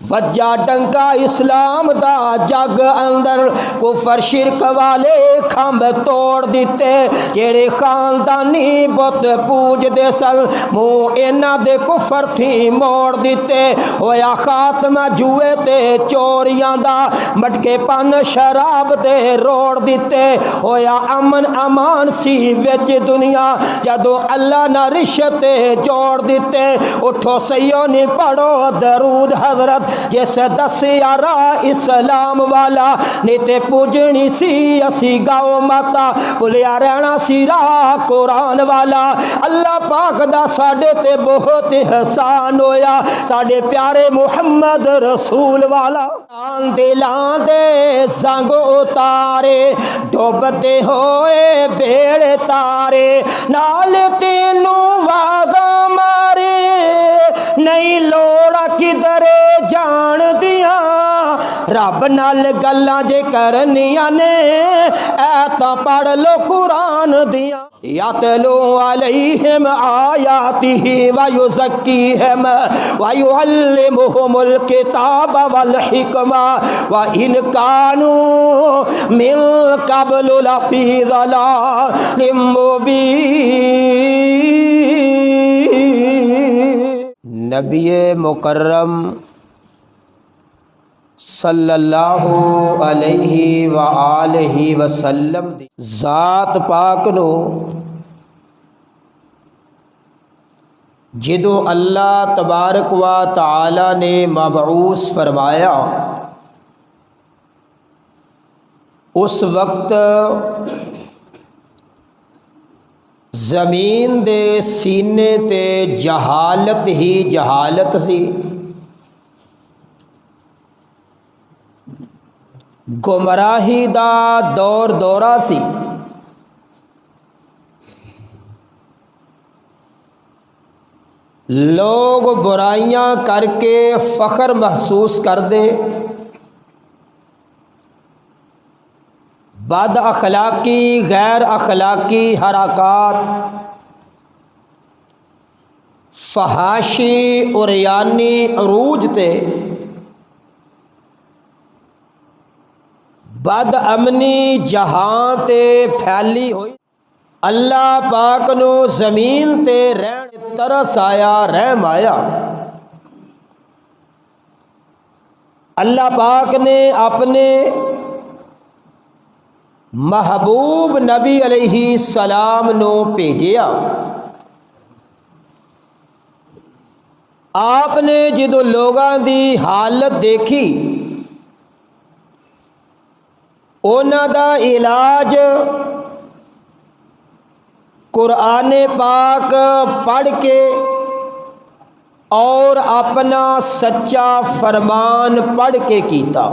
وجہ ڈنکا اسلام دا جگ اندر کفر شرک والے کھمب توڑ دیتے جیڑے خاندانی بت پوج دے سن منہ انہاں دے کفر تھی موڑ دیتے ہویا خاتمہ جوئے تے چوریاں دا مٹکے پن شراب دے روڑ دیتے ہویا امن امان سی وچ دنیا جدو اللہ نہ رشتے جوڑ دیتے اٹھو سیو نی پڑھو درود حضرت جس دسیا راہ اسلام والا نیتے پوجنی سی اسی گاؤ ماتا بھلیا رہنا سی راہ قرآن والا اللہ پاک دا ساڈے تے بہت احسان ہویا ساڈے پیارے محمد رسول والا دلاں دے زنگ اتارے ڈوبتے ہوئے بیڑ تارے نال تینوں واگا مارے نہیں لوڑا کدھرے جان دیاں رب نال گلاں جے کرنیاں نے ایتاں پڑھ لو قرآن دیاں یتلو علیہم آیاتہ ویزکیہم ویعلمہم الکتاب والحکمہ وإن کانوا من قبل لفی ضلال مبین۔ نبی مکرم صلی اللہ علیہ وآلہ وسلم دی ذات پاک نو جدو اللہ تبارک و تعالی نے مبعوث فرمایا اس وقت زمین دے سینے تے جہالت ہی جہالت سی، گمراہی دا دور دورہ سی، لوگ برائیاں کر کے فخر محسوس کر دے، بد اخلاقی غیر اخلاقی حرکات، فحاشی عریانی عروج تے، بد امنی جہاں تے پھیلی ہوئی، اللہ پاک نو زمین تے رہن ترس آیا، رحم آیا۔ اللہ پاک نے اپنے محبوب نبی علیہ السلام نو بھیجیا، آپ نے جدو لوگاں دی حالت دیکھی انہاں دا علاج قرآن پاک پڑھ کے اور اپنا سچا فرمان پڑھ کے کیتا،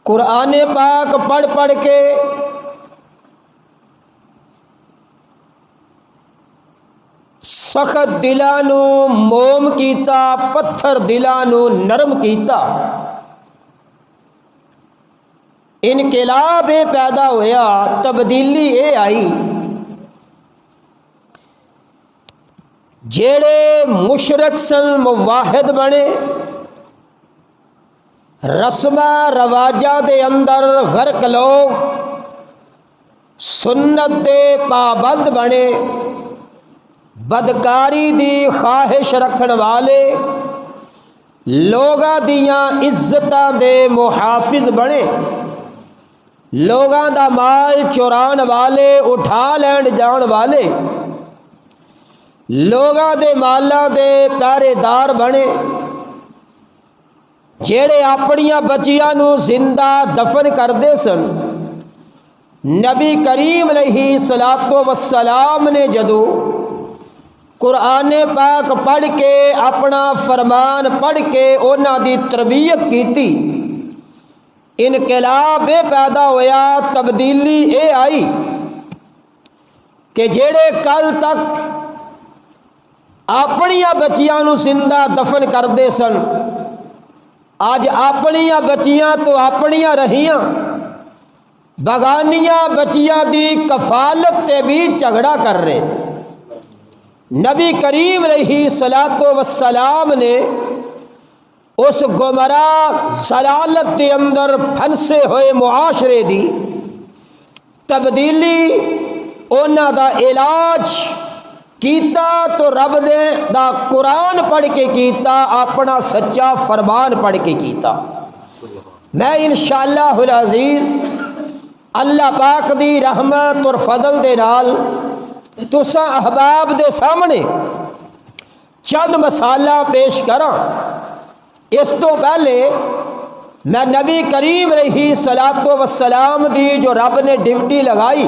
قرآن پاک پڑھ پڑھ کے سخت دلاں نو موم کیتا، پتھر دلاں نو نرم کیتا، انقلاب پیدا ہویا، تبدیلی یہ آئی جیڑے مشرک سن موحد بنے، رسمہ رواجاں دے اندر غرق لوگ سنت دے پابند بنے، بدکاری دی خواہش رکھن والے لوگاں دیاں عزتاں دے محافظ بنے، لوگاں دا مال چوران والے، اٹھا لین جان والے، لوگاں دے مالاں دے پہرے دار بنے، جیڑے اپنیاں بچیاں نو زندہ دفن کردے سن۔ نبی کریم علیہ الصلوۃ والسلام نے جدو قرآن پاک پڑھ کے اپنا فرمان پڑھ کے انہاں دی تربیت کیتی، انقلاب پیدا ہویا، تبدیلی یہ آئی کہ جیڑے کل تک اپنیاں بچیاں نو زندہ دفن کردے سن، آج اپنیاں بچیاں تو اپنیاں رہیاں، بگانیاں بچیاں دی کفالت تے بھی جھگڑا کر رہے ہیں۔ نبی کریم علیہ الصلوۃ والسلام نے اس گمراہ ضلالت دے اندر پھنسے ہوئے معاشرے دی تبدیلی انہاں دا علاج کیتا تو رب دے دا قرآن پڑھ کے کیتا، اپنا سچا فرمان پڑھ کے کیتا۔ میں انشاءاللہ العزیز اللہ پاک دی رحمت اور فضل دے نال تساں احباب دے سامنے چند مسالہ پیش کراں۔ اس تو پہلے میں نبی کریم علیہ الصلوۃ والسلام دی جو رب نے ڈیوٹی لگائی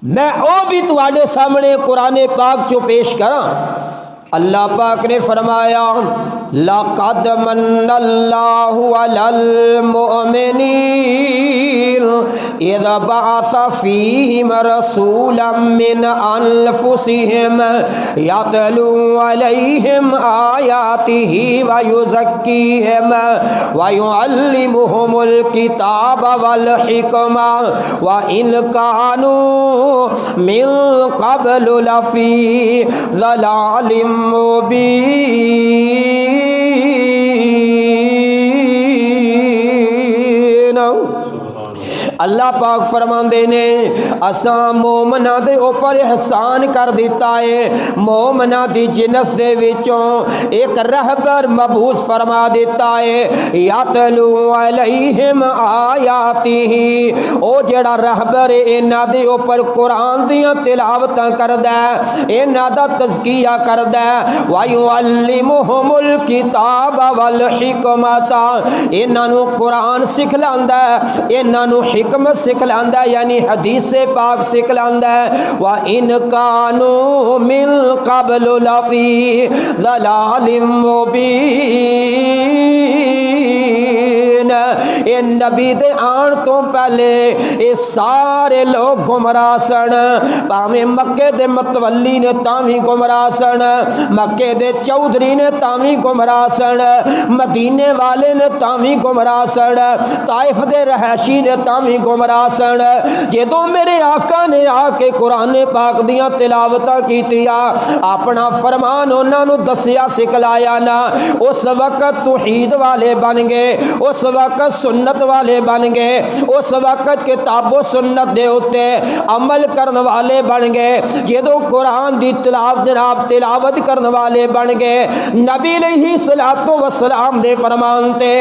میں او بھی تواڈے سامنے قرآن پاک چو پیش کراں۔ اللہ پاک نے فرمایا لَقَدْ مَنَّ اللَّهُ عَلَى الْمُؤْمِنِينَ إِذْ بَعَثَ فِيهِمْ رَسُولًا مِّنْ أَنفُسِهِمْ يَتْلُو عَلَيْهِمْ آيَاتِهِ وَيُزَكِّيهِمْ وَيُعَلِّمُهُمُ الْكِتَابَ وَالْحِكْمَةَ وَإِنْ كَانُوا مِنْ قَبْلُ لَفِي ضَلَالٍ مبین۔ اللہ پاک فرماندے نے اساں مومناں دے اوپر احسان کر دیتا ہے، مومناں دی جنس دے وچوں ایک رہبر مبعوث فرما دیتا ہے، یاتلو علیہم آیاتہ، او جڑا رہبر انہاں دے اوپر قرآن دیاں تلاوتاں کردا ہے، انہاں دا تزکیہ کردا ہے، وَيُعَلِّمُهُمُ الْكِتَابَ وَالْحِکْمَةَ، انہاں نو قرآن سکھلاندا ہے، انہاں نو حکمت سکھلاندا ہے، یعنی حدیث پاک سکھلاندا ہے، وَإِنْ كَانُوا مِنْ قَبْلُ لَفِي ضَلَالٍ مُبِينٍ۔ اے نبی دے آن تو پہلے اے سارے لوگ گمراہ سن، پاویں مکے دے متولی نے تاویں گمراہ سن، مکے دے چودھری نے تاویں گمراہ سن، مدینے والے نے تاویں گمراہ سن، طائف دے رہائشی نے تاویں گمراہ سن۔ جدوں میرے آقا نے آ کے قرآن پاک دیاں تلاوتاں کیتیاں، اپنا فرمان انہاں نو دسیا سکھلایا نا، اس وقت توحید والے بن گئے، اس وقت سنت والے بن گئے، اس وقت کتاب و سنت دے اتے عمل کرن والے بن گئے، جدوں قرآن دی تلاوت کرن والے بن گئے، نبی علیہ الصلوۃ والسلام دے فرمان تے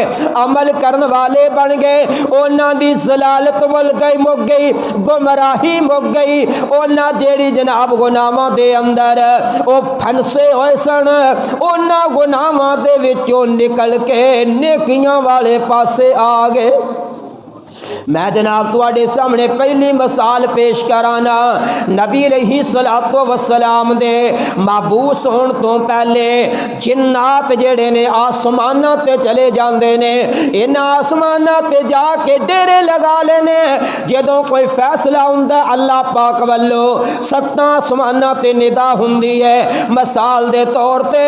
عمل کرن والے بن گئے، انہاں دی ضلالت مل گئی، مک گئی، گمراہی مک گئی، انہاں جیڑی جناب گناہاں دے اندر او پھنسے ہوئے سن، انہاں گناہاں دے وچوں نکل کے نیکیاں والے پاسے آ گئے۔ میں جناب تواڈے سامنے پہلی مثال پیش کرانا، نبی علیہ الصلوۃ والسلام دے مبعوث ہون تو پہلے جنات جڑے نے آسماناں تے چلے جاندے نے، انہاں آسماناں تے جا کے ڈیرے لگا لینے، جدوں کوئی فیصلہ ہوندا اللہ پاک والو ستاں آسماناں تے ندا ہوندی ہے، مثال دے طور تے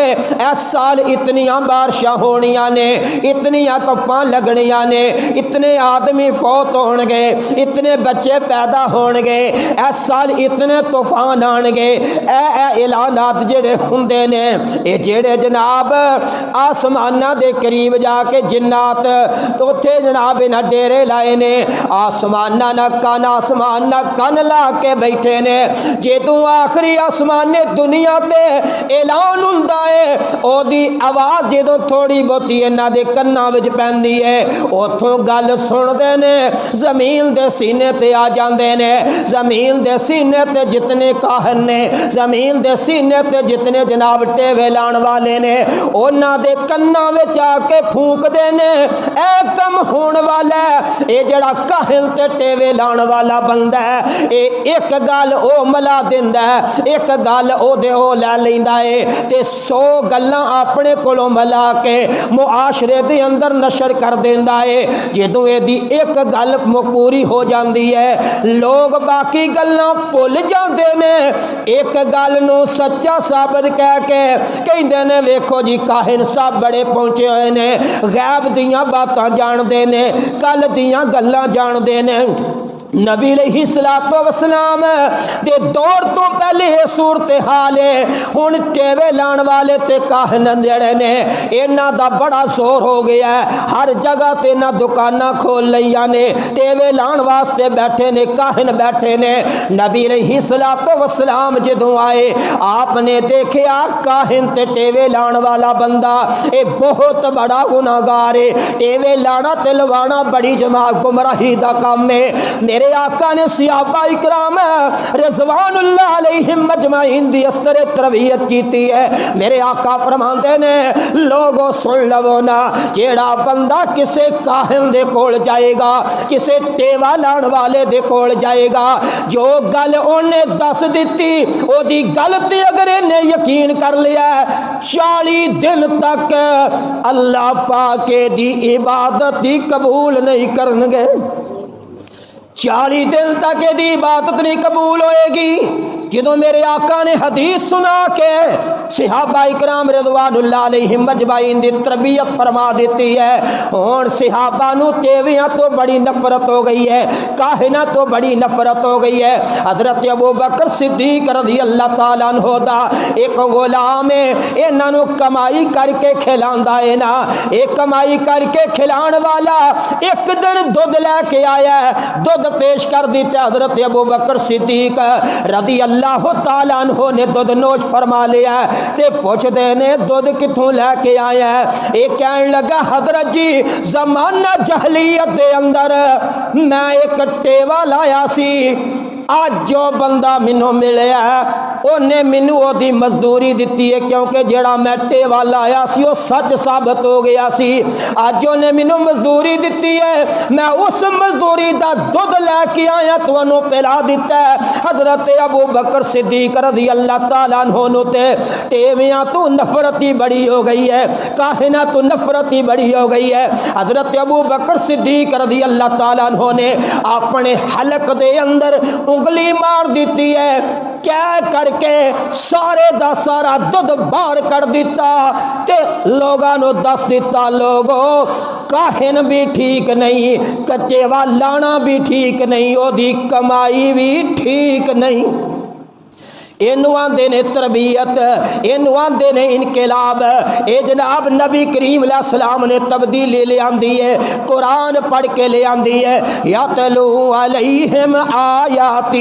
اس سال اتنیاں بارشاں ہونیاں نے، اتنیاں تپاں لگنیاں نے، اتنے آدمی فوت ہون گے، اتنے بچے پیدا ہون گے، اس سال اتنے طوفان آن گے، اے اعلانات جڑے ہوندے نے، اے جڑے جناب آسمانہ دے قریب جا کے جنات اوتھے جناب انہاں ڈیرے لائے نے، آسمانہ نہ کن لا کے بیٹھے نے، جدوں آخری آسمان دنیا تے اعلان ہوندا ہے، او دی آواز جدوں تھوڑی بہتی انہاں دے کناں وچ پیندی ہے، اوتھوں گل سن دے نے، زمین دے سینے تے آ جاندے نے، زمین دے سینے تے جتنے کاہن نے، زمین دے سینے تے جتنے جناب ٹیوے لان والے نے، انہاں دے کناں وچ آ کے پھونک دے نے، اے کم ہون والا ہے، اے جڑا کاہن تے ٹیوے لان والا بندہ ہے، اے ایک گل او ملا دیندا ہے، ایک گل او دے او لے لیندا ہے تے 100 گلاں اپنے کولوں ملا کے معاشرے دے اندر نشر کر دیندا ہے۔ جدوں اے دی ایک گل پوری ہو جاندی ہے، لوگ باقی گلاں بھول جاندے نے، ایک گل نو سچا ثابت کہہ کے کہندے نے ویکھو جی کاہن صاحب بڑے پہنچے ہوئے نے، غیب دیاں باتاں جان دے نے، کل دیاں گلاں جان دے نے۔ نبی علیہ الصلوۃ والسلام دے دور تو پہلے یہ صورتحال ہے. ہن ٹیوے لان والے تے کاہن جڑے نے انہاں دا بڑا زور ہو گیا ہے. ہر جگہ تے نہ دکاناں کھول لیاں نے, ٹیوے لان واسطے بیٹھے نے, کاہن بیٹھے نے. نبی علیہ الصلوۃ والسلام جدوں آئے آپ نے دیکھیا کاہن تے ٹیوے لان والا بندہ اے بہت بڑا گناہگار ہے. ٹیوے لانا تے لوانا بڑی جماعت گمراہی دا کام ہے. میرے آقا نے صحابہ اکرام رضوان اللہ علیہم مجمعین دی استر تربیت کیتی ہے. میرے آقا فرماندے نے لوگوں سن لو نا, جیڑا بندہ کسے کاہن دے کول جائے گا, کسے ٹیوا لان والے دے کول جائے گا, جو گل انہیں دس دیتی او دی گل تے اگر انہیں یقین کر لیا 40 دن تک اللہ پاک دی عبادت دی قبول نہیں کرن گے. 40 دن تک یہ عبادت نہیں قبول ہوئے گی. جدوں میرے آقا نے حدیث سنا کے صحابہ اکرام رضوان اللہ علیہم مجمعین دی تربیت فرما دیتی ہے. اور صحابہ نو ٹیویاں تو بڑی نفرت ہو گئی ہے, کاہناں تو بڑی نفرت ہو گئی ہے. حضرت ابو بکر صدیق رضی اللہ تعالیٰ عنہ دا ایک غلام ہے, انہاں نو کمائی کر کے کھلاندا ہے نا, ایک کمائی کر کے کھلان والا ایک دن دودھ لے کے آیا ہے, دودھ پیش کر دیتا. حضرت ابو بکر صدیق رضی اللہ تعالیٰ عنہ نے دودھ نوش فرما لیا تے پوچھ دے نے دودھ کتھوں لے کے آیا ہے. ایک کہنے لگا حضرت جی زمانہ جہلیت دے اندر میں ایک ٹیوا لایا سی, آج جو بندہ مینوں ملیا ہے انہیں مینوں او دی مزدوری دتی ہے, کیونکہ جڑا میں ٹیوا لایا سی وہ سچ ثابت ہو گیا سی. آج انہیں مینوں مزدوری دتی ہے, میں اس مزدوری دا دودھ لے کے آیا تانوں پلا دیتا ہے. حضرت ابو بکر صدیق رضی اللہ تعالیٰ عنہ نو تے ٹیویاں تو نفرت ہی بڑی ہو گئی ہے, کاہناں تو نفرت ہی بڑی ہو گئی ہے. حضرت ابو بکر صدیق رضی اللہ تعالیٰ عنہ نے اپنے حلق دے اندر انگلی مار دیتی ہے, کیا کر کے سارے دا سارا دودھ باہر کر دیتا تے لوگاں نو دس دیتا لوگوں کاہن بھی ٹھیک نہیں, کچے وا لانا بھی ٹھیک نہیں, او دی کمائی بھی ٹھیک نہیں. اینو آندے نے تربیت, اینو آندے نے انقلاب. اے جناب نبی کریم علیہ السلام نے تبدیلی لے آندی ہے, قرآن پڑھ کے لے آندی ہے. یتلو علیہم آیاتہ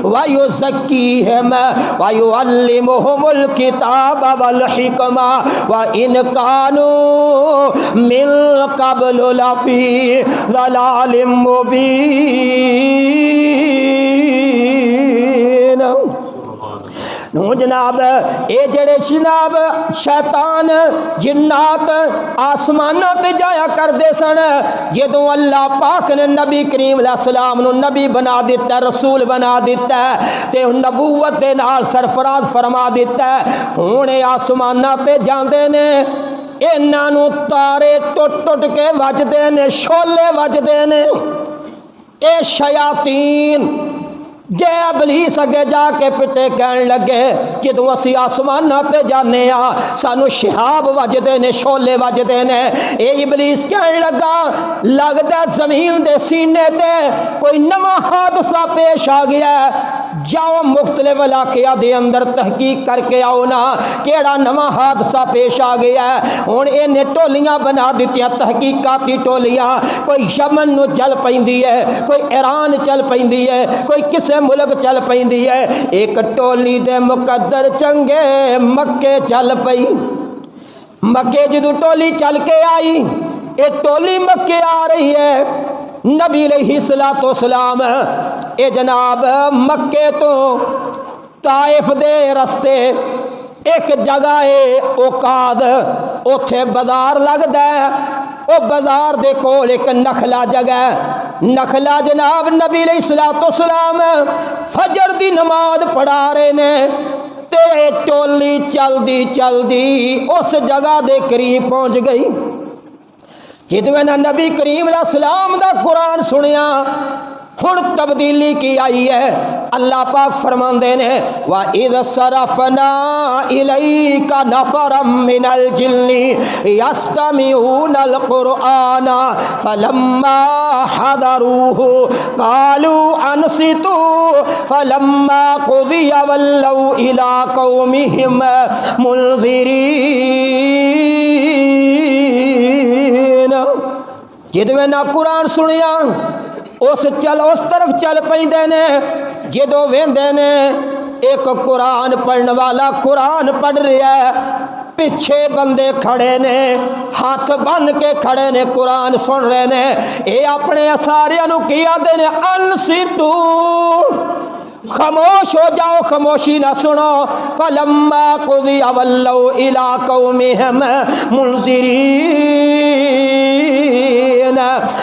ویزکیہم ویعلمہم الکتاب والحکمہ وان کانوا من قبل لفی ضلال مبین. نو جناب اے جڑے جناب شیطان جنات آسمانوں تے جایا کر دے سن, جدوں اللہ پاک نے نبی کریم علیہ السلام نو نبی بنا دیتا, رسول بنا دیتا تے نبوت دے نال سرفراز فرما دیتا. ہن آسمانوں تے جاندے نے, انہاں نو تارے ٹٹ ٹٹ کے وجدے نے, شولے وجدے نے. اے شیاطین جے ابلیس اگے جا کے پٹے کہن لگے جدوں اسی آسماناں تے جانے آ سانو شہاب وجدے نے, شولے وجدے نے. اے ابلیس کہن لگا لگدا زمین دے سینے تے کوئی نواں حادثہ پیش آ گیا ہے, جاؤ مختلف علاقے دے اندر تحقیق کر کے آؤ نا کیڑا نواں حادثہ پیش آ گیا ہے. ہن انہیں ٹولیاں بنا دتیاں, تحقیقاتی ٹولیاں, کوئی یمن نو چل پیندی ہے, کوئی ایران چل پیندی ہے, کوئی کسے ملک چل پیندی ہے. ایک ٹولی دے مقدر چنگے مکے چل پئی. مکے جدوں ٹولی چل کے آئی, اے ٹولی مکے آ رہی ہے, نبی علیہ الصلوۃ والسلام اے جناب مکے تو طائف دے رستے ایک جگہ ہے اوقاد, اوتھے بازار لگدا ہے. او بازار دے کول ایک نخلا جگہ, نخلا جناب نبی علیہ الصلوۃ والسلام فجر دی نماز پڑھا رہے نے تے ٹولی چلدی چلدی اس جگہ دے قریب پہنچ گئی. جدوں نبی کریم علیہ السلام دا قرآن سنیا, ہن تبدیلی کی آئی ہے. اللہ پاک فرماندے نے وَإِذْ صَرَفْنَا إِلَيْكَ نَفَرًا مِّنَ الْجِنِّ يَسْتَمِعُونَ الْقُرْآنَ فَلَمَّا حَضَرُوهُ قَالُوا أَنصِتُوا فَلَمَّا قُضِيَ وَلَّوْا إِلَىٰ قَوْمِهِمْ مُنذِرِينَ جدویں نہ قرآن سنیا اس طرف چل پیندے نے جدو ویندے نے ایک قرآن پڑھنے والا قرآن پڑھ رہا ہے پیچھے بندے کھڑے نے ہاتھ بن کے کھڑے نے قرآن سن رہے نے اے اپنے سارے نو کی آندے نے انصتو خاموش ہو جاؤ خاموشی نہ سنو فلما قضی ولوا الی قومہم منذرین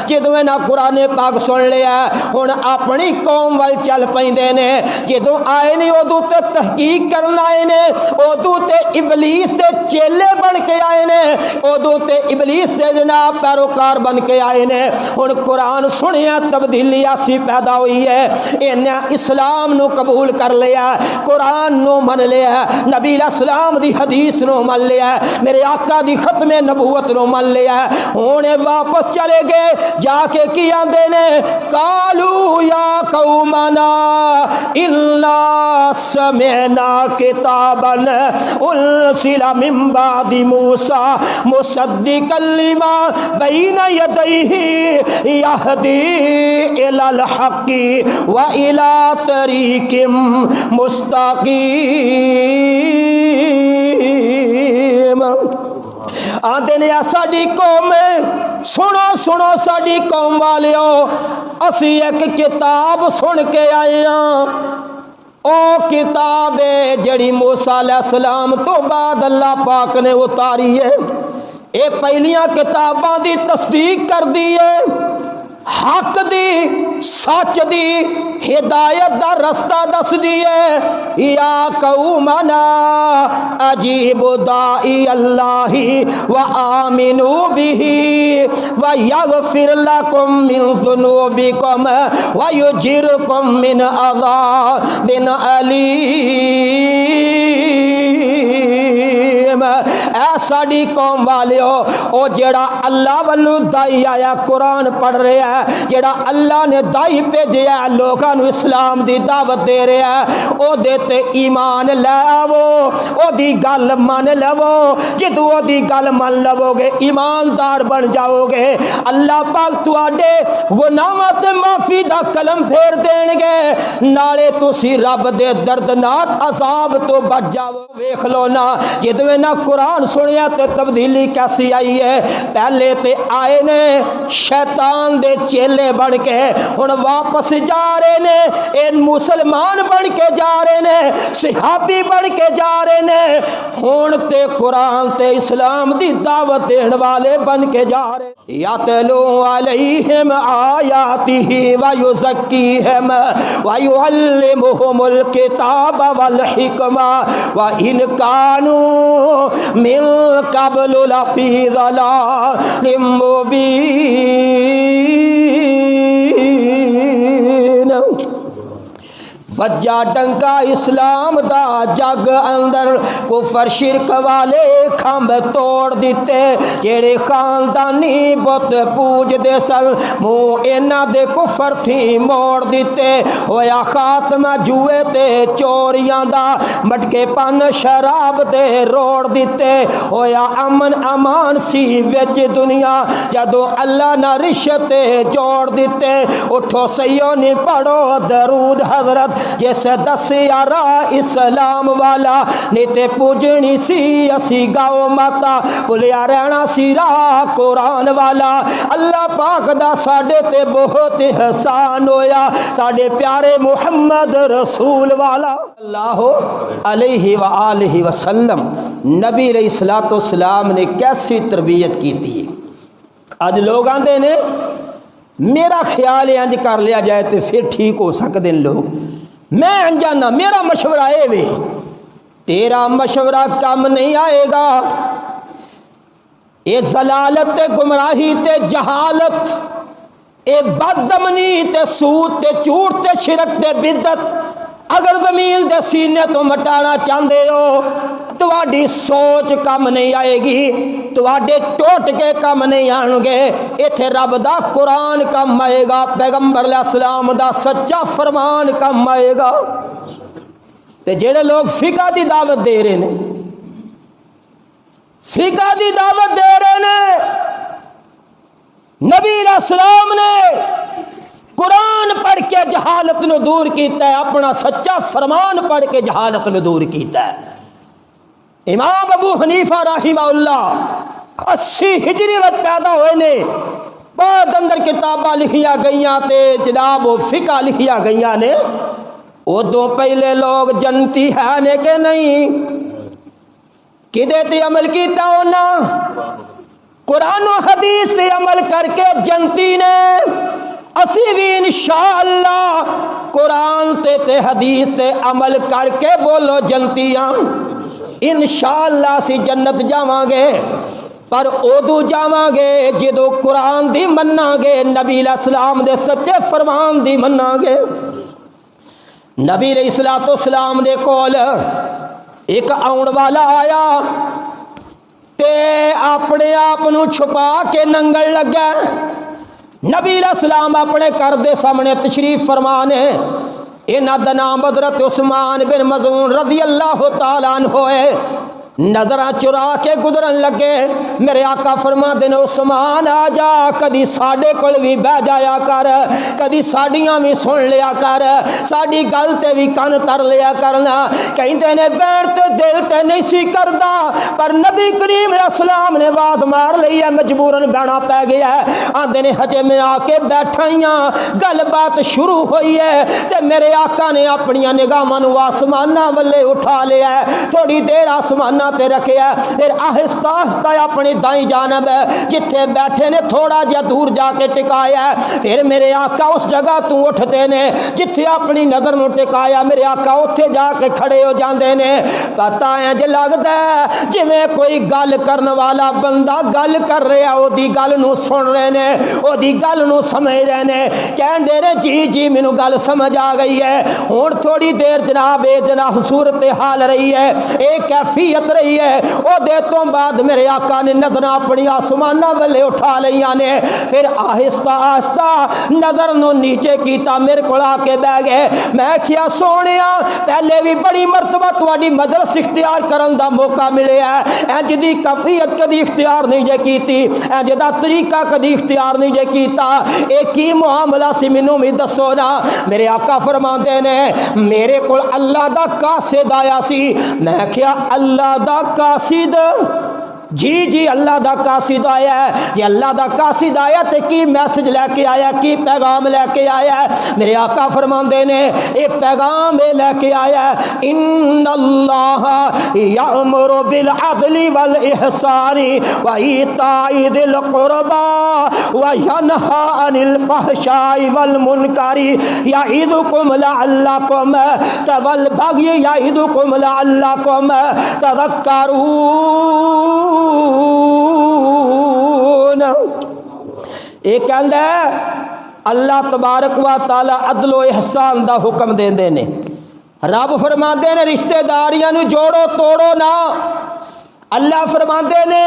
جدو نہ قرآن پاک سن لیا ہن اپنی قوم وال چل پیندے نے جدو آئے نے ادو تے تحقیق کرن آئے نے ادو تے ابلیس دے چیلے بن کے آئے نے ادو تے ابلیس دے جناب پیروکار بن کے آئے نے ہن قرآن سنیا تبدیلی ایسی پیدا ہوئی ہے انہاں اسلام نو قبول کر لیا قرآن نو من لیا نبی علیہ السلام دی حدیث نو من لیا میرے آقا دی ختم نبوت نو من لیا ہونے واپس چلے گئے جا کے کی آندے نے قالو یا قومنا الا سمعنا کتابا انزل من بعد موسیٰ مصدقا لما بین یدیہ یہدی الی الحق و الی طریق مستقیم آندے نے ساڈی قوم سنو سنو ساڈی قوم والیو اسی ایک کتاب سن کے آئے ہاں او کتاب ہے جڑی موسیٰ علیہ السلام تو بعد اللہ پاک نے اتاری ہے اے پہلیاں کتاباں دی تصدیق کر دی ہے حق دی سچ دی ہدایت دا رستہ دس دیے یا قومنا اجیبوا داعی اللہ و آمنوا بہ و یغفر لکم من ذنوبکم و یجرکم من عذاب علیم اے ساڈی قوم والیو او جڑا اللہ والو دائی آیا قرآن پڑھ رہا ہے جڑا اللہ نے دائی بھیجیا ہے لوگاں نو اسلام دی دعوت دے رہا ہے او دیتے ایمان لو او دی گل من لو جدو او دی گل من لو گے ایماندار بن جاؤ گے اللہ پاک تواڈے گناہاں تے معافی دا قلم پھیر دین گے نالے تسی رب دے دردناک عذاب تو بچ جاؤ ویکھ لو نا جدو نہ قرآن سنیا تے تبدیلی کیسی آئی ہے پہلے تے آئے نے شیطان دے چیلے بن کے ہن واپس جا رہے نے ان مسلمان بن کے جا رہے نے صحابی بن کے جا رہے نے ہن تے قرآن تے اسلام دی دعوت دین والے بن کے جا رہے یتلو علیہم آیاتہ ویزکیہم ویعلمہم الکتاب والحکمہ وان کانوا من قبل لفی ضلال مبین وجہ ڈنکا اسلام دا جگ اندر کفر شرک والے کھمب توڑ دیتے جیڑے خاندانی بت پوج دے سن منہ انہاں دے کفر تھی موڑ دیتے ہویا خاتمہ جوئے تے چوریاں دا مٹکے پن شراب دے روڑ دیتے ہویا امن امان سی وچ دنیا جدو اللہ نہ رشتے جوڑ دیتے اٹھو سیوں نے پڑھو درود حضرت جیسے دسیا راہ اسلام والا نیتے پوجنی سی اسی گاؤ ماتا بھولیا رہنا سی راہ قرآن والا اللہ پاک دا ساڈے تے بہت احسان ہویا ساڈے پیارے محمد رسول والا اللہ علیہ وآلہ وسلم نبی علیہ السلام نے کیسی تربیت کی تھی آج لوگ آندے نے میرا خیال ہے انج کر لیا جائے تو پھر ٹھیک ہو سکتے ہیں لوگ میں انجانا میرا مشورہ اے وے تیرا مشورہ کم نہیں آئے گا اے ضلالت تے گمراہی تے جہالت اے بدامنی تے سود تے چوٹ تے شرک تے بدعت اگر زمین دے سینے تو مٹانا چاہتے ہو تواڈی سوچ کم نہیں آئے گی، تواڈے ٹوٹ کے کم نہیں آن گے، ایتھے رب دا قرآن کم آئے گا، پیغمبر علیہ السلام دا سچا فرمان کم آئے گا۔ تے جڑے لوگ فقہ دی دعوت دے رہے ہیں، فقہ دی دعوت دے رہے ہیں، نبی علیہ السلام نے قرآن پڑھ کے جہالت نو دور کیتا ہے، اپنا سچا فرمان پڑھ کے جہالت نو دور کیتا ہے۔ امام ابو حنیفہ رحمہ اللہ 80 ہجری وقت پیدا ہوئے نے، بعد اندر کتاباں لکھیاں گئیاں تے جناب وہ فقہ لکھیاں گئیاں نے۔ ادوں پہلے لوگ جنتی ہے نے کہ نہیں؟ کدے تے عمل کیتا ہونا؟ قرآن و حدیث تے عمل کر کے جنتی نے۔ اسی بھی انشاءاللہ قرآن تے حدیث تے عمل کر کے بولو جنتیاں، انشاءاللہ اسی جنت جاواں گے، پر ادو جاواں گے جدو قرآن دی مناں گے، نبی علیہ السلام دے سچے فرمان دی مناں گے۔ نبی علیہ السلام دے کول ایک آن والا آیا تے اپنے آپ نو چھپا کے ننگل لگا۔ نبی علیہ السلام اپنے گھر دے سامنے تشریف فرمانے، انہاں دا نام حضرت عثمان بن مظعون رضی اللہ تعالیٰ عنہ ہے۔ نظراں چرا کے گزرن لگے، میرے آقا فرما دینے عثمان آ جا، کدی ساڈے کول بھی بہ جایا کر، کدی ساڈیاں بھی سن لیا کر، ساڈی گل تے بھی کن تر لیا کرنا۔ کہندے نے بین تے دل تے نہیں سی کردا، پر نبی کریم علیہ السلام نے آواز مار لئی ہے، مجبوراً بہنا پہ گیا ہے۔ آندے نے ہجے میں آ کے بیٹھائیاں، گل بات شروع ہوئی ہے تے میرے آقا نے اپنی نگاہاں نو آسماناں ولے اٹھا لیا ہے، تھوڑی دیر آسماناں تے رکھیا، پھر آہستہ آہستہ اپنی دائیں جانب جتھے بیٹھے نے تھوڑا جا دور جا کے ٹکایا، پھر میرے آقا اس جگہ تو اٹھتے نے جتھے اپنی نظر نو ٹکایا، میرے آقا اتھے جا کے کھڑے ہو جاندے نے۔ پتہ ہے جے لگدا ہے جویں کوئی گل کرن والا بندہ گل کر رہا، او دی گل نو سن رہے نے، او دی گل نو سمجھ رہے نے، کہندے نے جی جی مینوں گل سمجھ آ گئی ہے۔ ہن تھوڑی دیر جناب جناب صورت حال رہی ہے، اے کیفیت رہی ہے، او دے تو بعد میرے آقا نے نظر اپنی آسماناں والے اٹھا لیاں نے، پھر آہستہ آہستہ نظر نو نیچے کیتا، میرے کول آ کے بہ گئے۔ میں کیا سونیا پہلے بھی بڑی مرتبہ تواڈی مجلس اختیار کرن دا موقع ملے ہے، انج دی کیفیت کدی اختیار نہیں جے کیتی، انج دا طریقہ کدی اختیار نہیں جے کیتا، اے کی معاملہ سی مینوں بھی دسو نا۔ میرے آقا فرماندے نے میرے کول اللہ دا قاصد آیا سی، میں کیا اللہ دا قاصد؟ جی جی اللہ دا قاصد آیا ہے۔ جی اللہ دا قاصد آیا تے کی میسج لے کے آیا، کی پیغام لے کے آیا ہے؟ میرے آقا فرماندے نے اے پیغام لے کے آیا ہے، ان اللہ یامر بالعدل والاحسان وایتاء ذی القربى وینہی عن الفحشاء والمنکر یعظکم لعلکم والبغی یعظکم لعلکم تذکرون۔ ایک کہندا ہے اللہ تبارک و تعالی عدل و احسان دا حکم دیندے نے، رب فرماندے نے رشتہ داریاں نو جوڑو توڑو نہ، اللہ فرماندے نے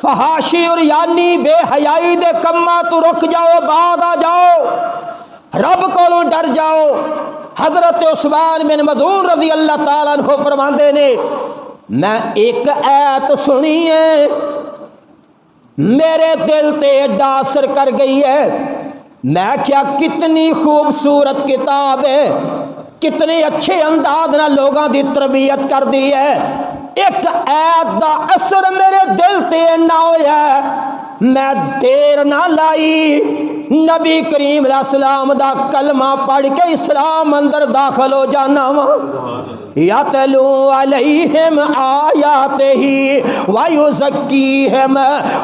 فحاشی اور یعنی بے حیائی دے کماں تو رک جاؤ، بعد آ جاؤ، رب کولوں ڈر جاؤ۔ حضرت عثمان بن مظعون رضی اللہ تعالیٰ عنہ فرماندے نے میں ایک آیت سنی ہے میرے دل تے ایڈا اثر کر گئی ہے، میں کیا کتنی خوبصورت کتاب ہے، کتنے اچھے انداز نہ لوگاں دی تربیت کر دی ہے، ایک آیت دا اثر میرے دل تے نہ ہویا ہے، میں دیر نہ لائی نبی کریم علیہ السلام دا کلمہ پڑھ کے اسلام اندر داخل ہو جانا وا۔ یتلو علیہم آیاتہ ویزکیہم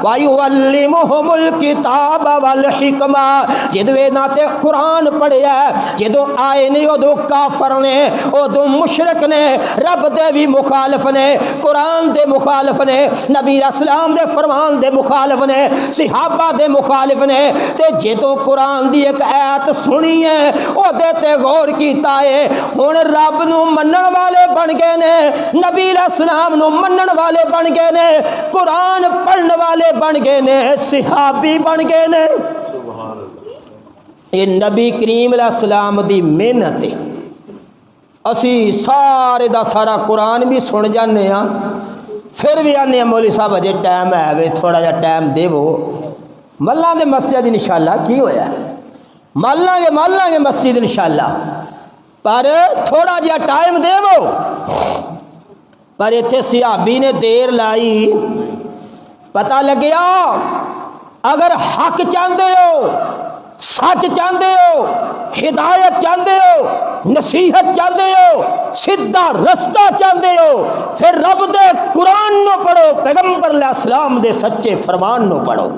ویعلمہم الکتاب والحکمہ، جدوے ناتے قرآن پڑھیا ہے، جدو آئے نہیں ادو کافر نے، ادو مشرک نے، رب دے بھی مخالف نے، قرآن دے مخالف نے، نبی اسلام دے فرمان دے مخالف نے، صحابہ دے مخالف نے، تے جدو جدوں قرآن دی ایک آیت سنی ہے او دے تے غور کیتا ہے، ہن رب نو منن والے بن گئے نے، نبی علیہ السلام نو منن والے بن گئے نے، قرآن پڑھن والے بن گئے نے، صحابی بن گئے نے۔ یہ نبی کریم علیہ السلام دی محنت ہے۔ اسی سارے دا سارا قرآن بھی سن جانے ہاں، پھر بھی آنے مولوی صاحب اجے ٹائم ہے وے تھوڑا جا ٹائم دے وہ ملاں دے مسجد انشاءاللہ کی ہویا ہے، ملاں گے مسجد انشاءاللہ، پر تھوڑا جا ٹائم دے وہ۔ پر اتنے صحابی نے دیر لائی، پتہ لگیا اگر حق چاہتے ہو، سچ چاہتے ہو، ہدایت چاہتے ہو، نصیحت چاہتے ہو، سیدھا رستہ چاہتے ہو، پھر رب دے قرآن نو پڑھو، پیغمبر علیہ السلام دے سچے فرمان نو پڑھو،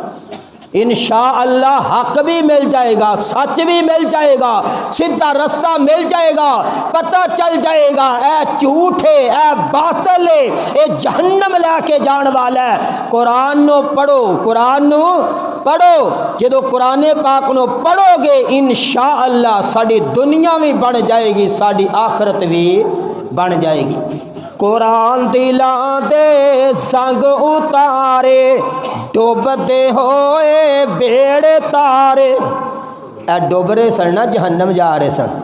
انشاءاللہ حق بھی مل جائے گا، سچ بھی مل جائے گا، سیدھا رستہ مل جائے گا، پتہ چل جائے گا اے جھوٹ ہے، اے باطل ہے، اے جہنم لے کے جان والا ہے۔ قرآن نو پڑھو، قرآن نو پڑھو، جدو قرآن پاک نو پڑھو گے انشاءاللہ ساری دنیا بھی بن جائے گی، ساری آخرت بھی بن جائے گی۔ قرآن دلاں دے سنگ اتارے، ڈوبتے ہوئے بیڑے تارے، اے ڈوب رہے سن نا، جہنم جا رہے سن،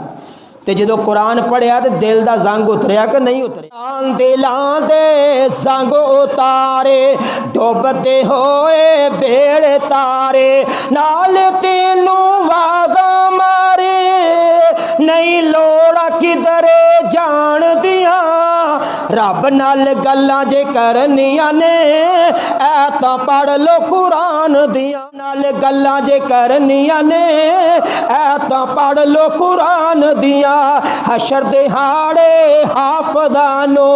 تے جدو قرآن پڑھیا تے دل دا زنگ اتریا کہ نہیں اتریا؟ قرآن دلاں دے زنگ اتارے، ڈوبتے ہوئے بیڑے تارے، نال تینوں واگاں مارے، نہیں لوڑا کدھرے جان دیاں، رب نال گلاں جے کرنیاں نے اے تاں پڑھ لو قرآن دیاں، نال گلاں جے کرنیاں نے اے تاں پڑھ لو قرآن دیاں، حشر دہاڑے حافظانو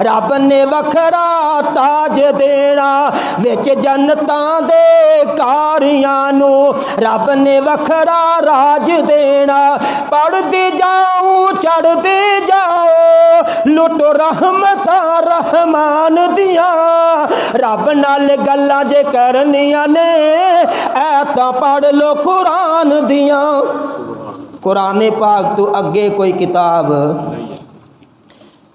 رب نے وکھرا تاج دینا، وچ جنتاں دے کاریاں نو رب نے وکھرا راج دینا، پڑھ دی جاؤ چڑھ دی جاؤ لٹ رحمتاں رحمان دیاں، رب نال گلاں جے کرنیاں نے اے تاں پڑھ لو قرآن دیاں۔ قرآن پاک تو اگے کوئی کتاب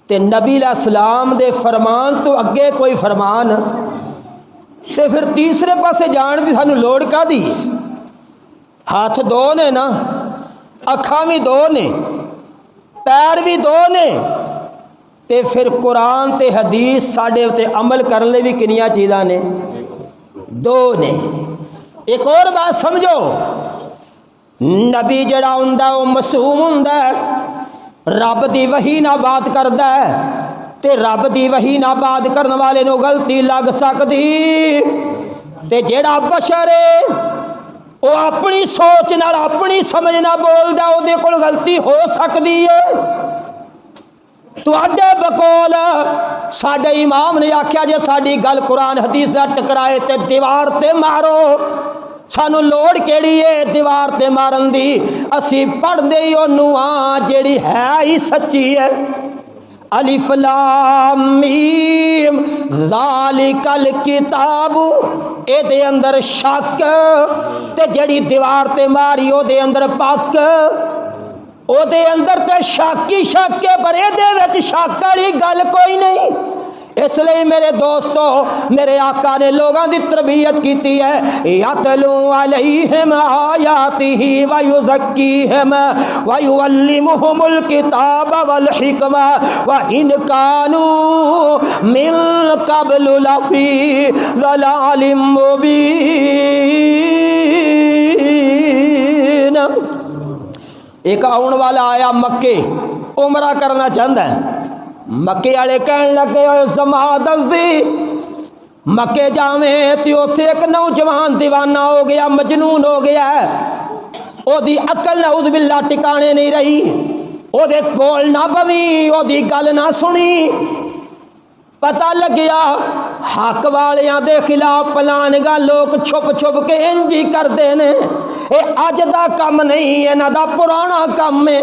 تے نبی علیہ السلام دے فرمان تو اگے کوئی فرمان سے پھر تیسرے پاسے جان دی سانو لوڑ کا دی؟ ہاتھ دو نے نا، اکھاں بھی دو نے، پیر بھی دو نے، تے پھر قرآن تے حدیث ساڈے تے عمل کرن لئی بھی کنیاں چیزاں نے؟ دو نے۔ ایک اور بات سمجھو، نبی جڑا ہوندا وہ معصوم ہوندا ہے، رب دی وحی نہ بات کردا ہے، تے رب دی وحی نہ بات کرن والے نو غلطی لگ سکدی، تے جڑا بشر ہے وہ اپنی سوچ نال اپنی سمجھ نہ بولدا، او دے کول غلطی ہو سکدی ہے۔ تواڈے بقول ساڈے امام نے آکھیا جے ساڈی گل قرآن حدیث دا ٹکرائے تے دیوار تے مارو، سانو لوڑ کیڑی ہے دیوار تے مارن دی؟ اسی پڑھ دے ہی اونوں آ جیڑی ہے ہی سچی ہے۔ الف لام میم ذالک الکتاب، اے دے اندر شک، تے جیڑی دیوار تے ماری او دے اندر پک، او دے اندر تے شک ہی شک ہے، پر اے دے وچ شک والی گل کوئی نہیں۔ اس لیے میرے دوستو، میرے آقا نے لوگاں دی تربیت کیتی ہے، یتلو علیہم آیاتہ ویزکیہم ویعلمہم الکتاب والحکمہ وان کانوا من قبل لفی ضلال مبین۔ ایک آن والا آیا مکے، عمرہ کرنا چاہتا ہے، مکے والے کہن لگے ہوئے سما دس دی مکے جاویں تے اوتھے ایک نوجوان دیوانہ ہو گیا، مجنون ہو گیا ہے، او دی عقل نعوذ باللہ ٹکانے نہیں رہی، او دے کول نہ بوی، او دی گل نہ سنی، پتہ لگیا حق والیاں دے خلاف پلان گا، لوگ چھپ چھپ کے انجی کردے نے، اے اج دا کم نہیں، انہاں دا پرانا کم ہے۔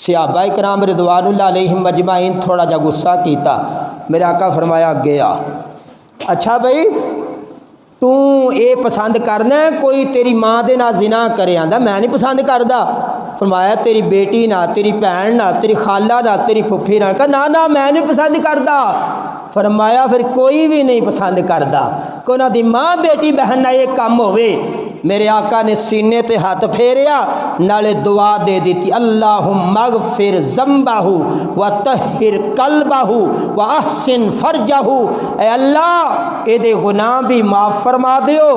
صحابہ کرام رضوان اللہ علیہم اجمعین تھوڑا جا غصہ کیتا، میرے آقا فرمایا گیا اچھا بھائی تو اے پسند کرنا ہے کوئی تیری ماں دے نال زنا کرے؟ آندا میں نہیں پسند کردا۔ فرمایا تیری بیٹی نہ، تیری بھین نہ، تیری خالہ نہ، تیری پھپھی نہ؟ کہا نا نا میں نہیں پسند کردا۔ فرمایا پھر کوئی بھی نہیں پسند کردا کہ انہاں دی ماں بیٹی بہن نہ یہ کام ہوئے۔ میرے آقا نے سینے تے ہاتھ پھیریا نالے دعا دے دیتی، اللہم اغفر ذنبہ وطہر قلبہ واحسن فرجہ، اے اللہ اے دے گناہ بھی معاف فرما دیو،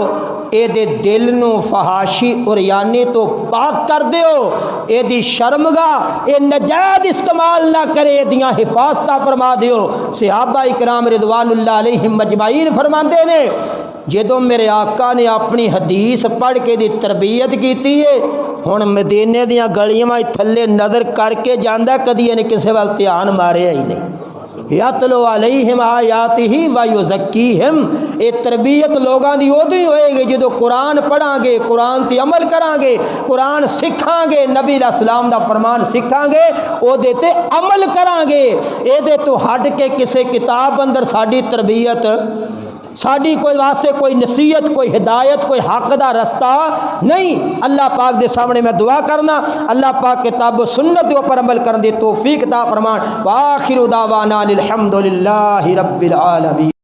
اے دے دل نو فحاشی اور یعنی تو پاک کر دیو، اے دی شرمگاہ اے نجائز استعمال نہ کرے، اے دیاں حفاظتہ فرما دیو۔ صحابہ اکرام رضوان اللہ علیہم مجمعین فرماندے نے جدوں میرے آقا نے اپنی حدیث پڑھ کے دی تربیت کیتی ہے، ہن مدینے دیاں گلیاں تھلے نظر کر کے جاندا کدی نے کسے وال دھیان ماریا ہی نہیں۔ یتلو علیہم آیاتہ ویزکیہم، اے تربیت لوگاں دی ادوں ہی ہوئے گی جدوں قرآن پڑھاں گے، قرآن تے عمل کراں گے، قرآن سکھاں گے، نبی علیہ السلام دا فرمان سکھاں گے، او دے تے عمل کراں گے۔ اے دے تو ہٹ کے کسے کتاب اندر ساڈی تربیت، ساڈی کوئی واسطے کوئی نصیحت، کوئی ہدایت، کوئی حق دا رستہ نہیں۔ اللہ پاک دے سامنے میں دعا کرنا اللہ پاک کتاب و سنت دے اوپر عمل کرن دی توفیق عطا فرمان۔ وآخر دعوانا الحمدللہ رب العالمین۔